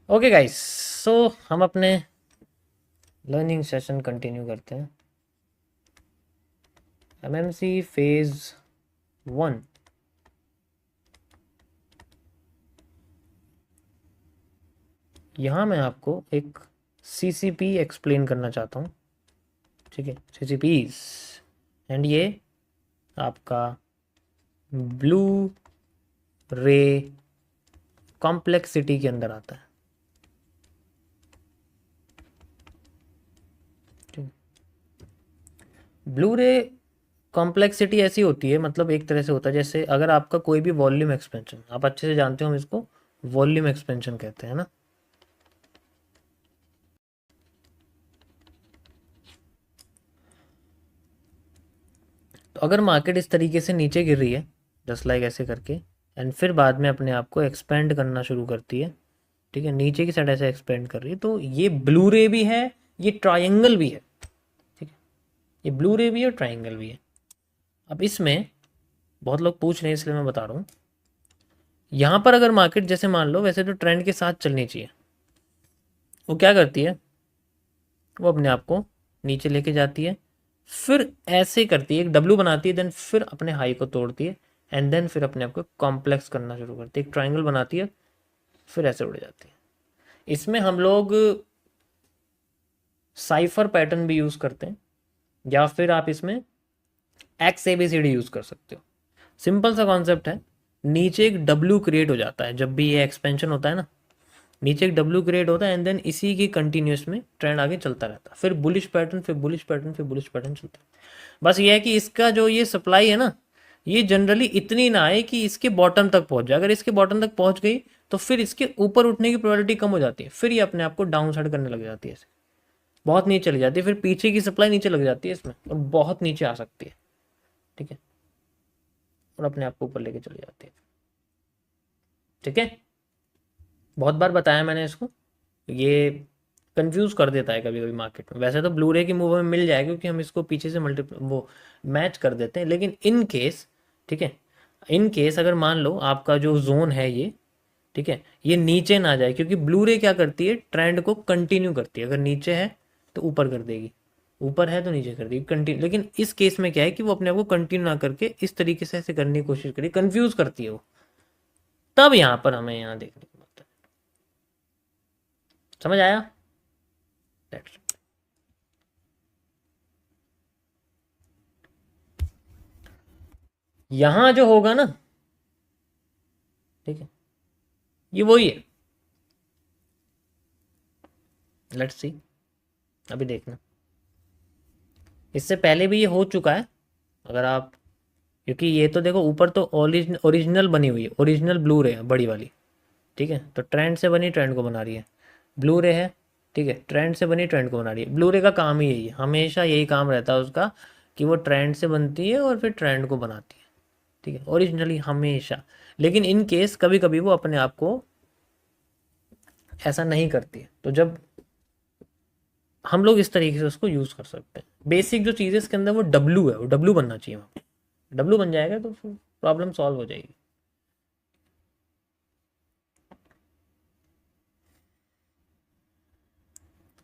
Okay guys, सो हम अपने learning session continue करते हैं। MMC phase 1। यहाँ मैं आपको एक सीसीपी एक्सप्लेन करना चाहता हूँ। ठीक है, सीसीपीज। एंड ये आपका ब्लू रे कॉम्प्लेक्सिटी के अंदर आता है। ब्लू रे कॉम्प्लेक्सिटी ऐसी होती है, मतलब एक तरह से होता है जैसे अगर आपका कोई भी वॉल्यूम एक्सपेंशन, आप अच्छे से जानते हो, हम इसको वॉल्यूम एक्सपेंशन कहते हैं ना। तो अगर मार्केट इस तरीके से नीचे गिर रही है, जस्ट लाइक ऐसे करके, एंड फिर बाद में अपने आप को एक्सपेंड करना शुरू करती है, ठीक है, नीचे की साइड ऐसे एक्सपेंड कर रही है, तो ये ब्लू रे भी है, ये ट्रायंगल भी है। ठीक है, ये ब्लू रे भी है और ट्रायंगल भी है। अब इसमें बहुत लोग पूछ रहे हैं, इसलिए मैं बता रहा हूँ। यहाँ पर अगर मार्केट जैसे मान लो, वैसे तो ट्रेंड के साथ चलनी चाहिए, वो क्या करती है, वो अपने आप को नीचे लेके जाती है, फिर ऐसे करती है, एक डब्लू बनाती है, देन फिर अपने हाई को तोड़ती है, एंड देन फिर अपने आप को कॉम्प्लेक्स करना शुरू करती है, एक ट्राइंगल बनाती है, फिर ऐसे उड़ जाती है। इसमें हम लोग साइफर पैटर्न भी यूज़ करते हैं, या फिर आप इसमें X A B C D use कर सकते हो। सिंपल सा कॉन्सेप्ट है, नीचे एक डब्ल्यू क्रिएट हो जाता है जब भी ये एक्सपेंशन होता है ना, नीचे एक डब्ल्यू क्रिएट होता है, एंड देन इसी की कंटिन्यूस में ट्रेंड आगे चलता रहता है, फिर बुलिश पैटर्न, फिर बुलिश पैटर्न, फिर बुलिश पैटर्न चलता है। बस ये है कि इसका जो ये सप्लाई है ना, ये जनरली इतनी ना आए कि इसके बॉटम तक पहुंच जाए। अगर इसके बॉटम तक पहुंच गई तो फिर इसके ऊपर उठने की प्रोबेबिलिटी कम हो जाती है, फिर ये अपने आप को डाउन साइड करने लग जाती है, बहुत नीचे चली जाती है, फिर पीछे की सप्लाई नीचे लग जाती है इसमें, और बहुत नीचे आ सकती है। ठीक है, और अपने आप को ऊपर लेके चली जाती है। ठीक है, बहुत बार बताया मैंने इसको, ये कंफ्यूज कर देता है कभी कभी मार्केट में। वैसे तो ब्लू रे की मूव हमें मिल जाएगा क्योंकि हम इसको पीछे से मल्टी वो मैच कर देते हैं, लेकिन इन केस, ठीक है, इन केस अगर मान लो आपका जो जोन है ये, ठीक है, ये नीचे ना जाए, क्योंकि ब्लू रे क्या करती है, ट्रेंड को कंटिन्यू करती है। अगर नीचे है तो ऊपर कर देगी, ऊपर है तो नीचे कर देगी, कंटिन्यू। लेकिन इस केस में क्या है कि वो अपने आप को कंटिन्यू ना करके इस तरीके से ऐसे करने की कोशिश करी, कंफ्यूज करती है वो। तब यहाँ पर हमें यहाँ देखने को मिलता है। समझ आया? That's it. यहाँ जो होगा ना, ठीक है, ये वही है। लेट्स सी, अभी देखना, इससे पहले भी ये हो चुका है। अगर आप, क्योंकि ये तो देखो ऊपर तो ओरिजिनल बनी हुई है, ओरिजिनल ब्लू रे है बड़ी वाली, ठीक है, तो ट्रेंड से बनी ट्रेंड को बना रही है, ब्लू रे है, ठीक है, ट्रेंड से बनी ट्रेंड को बना रही है। ब्लू रे का काम ही यही है, हमेशा यही काम रहता है उसका, कि वो ट्रेंड से बनती है और फिर ट्रेंड को बनाती है, ठीक है, ओरिजिनली हमेशा। लेकिन इन केस कभी कभी वो अपने आप को ऐसा नहीं करती है, तो जब हम लोग इस तरीके से उसको यूज़ कर सकते हैं। बेसिक जो चीज़ है इसके अंदर, वो डब्लू है, वो डब्लू बनना चाहिए वहाँ, डब्लू बन जाएगा तो फिर प्रॉब्लम सॉल्व हो जाएगी।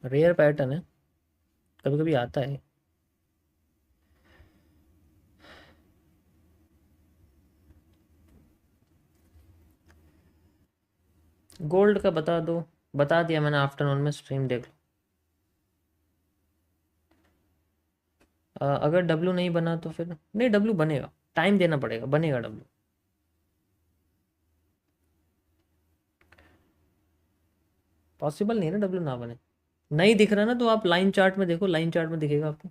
रेयर पैटर्न है, कभी कभी आता है। गोल्ड का बता दो, बता दिया मैंने, आफ्टरनून में स्ट्रीम देख लो। अगर डब्लू नहीं बना तो फिर नहीं, डब्लू बनेगा, टाइम देना पड़ेगा, बनेगा डब्लू। पॉसिबल नहीं है ना डब्लू ना बने। नहीं दिख रहा ना, तो आप लाइन चार्ट में देखो, लाइन चार्ट में दिखेगा आपको।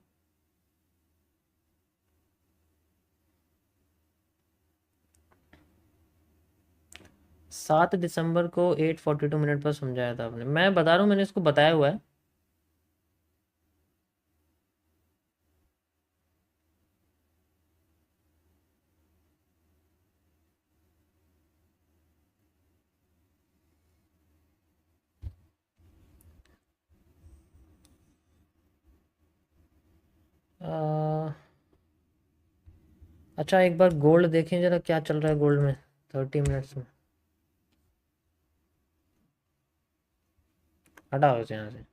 7 दिसंबर को 8:42 पर समझाया था आपने, मैं बता रहा हूँ, मैंने इसको बताया हुआ है। आ, अच्छा, एक बार गोल्ड देखें जरा, क्या चल रहा है गोल्ड में 30 मिनट्स में। हटाओ इसे यहाँ से।